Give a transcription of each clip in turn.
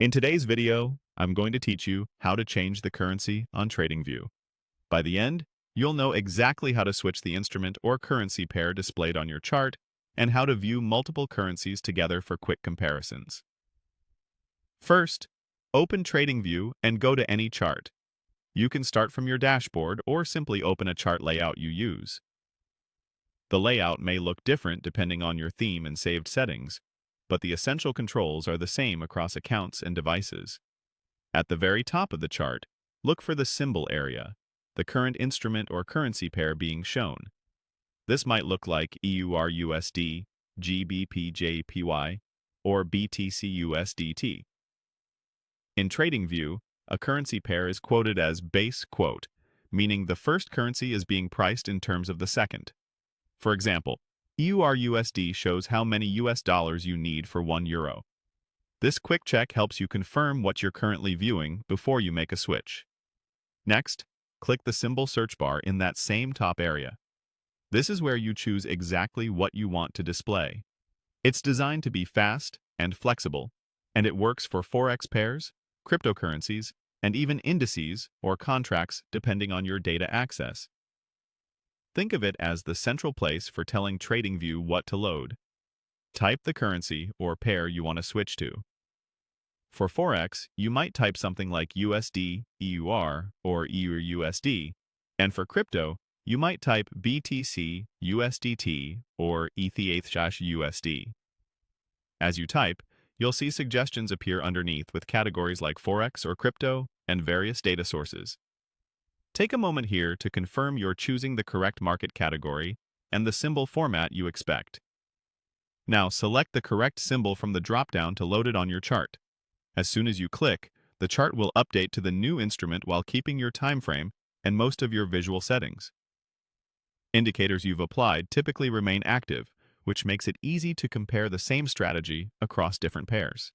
In today's video, I'm going to teach you how to change the currency on TradingView. By the end, you'll know exactly how to switch the instrument or currency pair displayed on your chart and how to view multiple currencies together for quick comparisons. First, open TradingView and go to any chart. You can start from your dashboard or simply open a chart layout you use. The layout may look different depending on your theme and saved settings, but the essential controls are the same across accounts and devices. At the very top of the chart, look for the symbol area, the current instrument or currency pair being shown. This might look like EUR/USD, GBP/JPY, or BTC/USDT. In TradingView, a currency pair is quoted as base quote, meaning the first currency is being priced in terms of the second. For example, EUR/USD shows how many US dollars you need for 1 euro. This quick check helps you confirm what you're currently viewing before you make a switch. Next, click the symbol search bar in that same top area. This is where you choose exactly what you want to display. It's designed to be fast and flexible, and it works for forex pairs, cryptocurrencies, and even indices or contracts depending on your data access. Think of it as the central place for telling TradingView what to load. Type the currency or pair you want to switch to. For Forex, you might type something like USD, EUR, or EUR/USD, and for crypto, you might type BTC, USDT, or ETH/USD. As you type, you'll see suggestions appear underneath with categories like Forex or crypto and various data sources. Take a moment here to confirm you're choosing the correct market category and the symbol format you expect. Now select the correct symbol from the drop-down to load it on your chart. As soon as you click, the chart will update to the new instrument while keeping your time frame and most of your visual settings. Indicators you've applied typically remain active, which makes it easy to compare the same strategy across different pairs.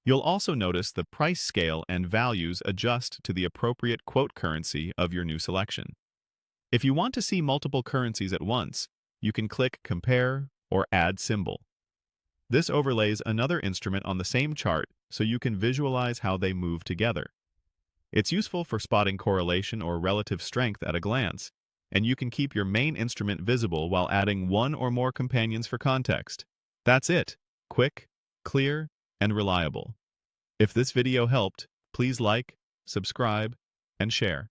You'll also notice the price scale and values adjust to the appropriate quote currency of your new selection. If you want to see multiple currencies at once, you can click Compare or Add Symbol. This overlays another instrument on the same chart so you can visualize how they move together. It's useful for spotting correlation or relative strength at a glance, and you can keep your main instrument visible while adding one or more companions for context. That's it. Quick, clear, and reliable. If this video helped, please like, subscribe, and share.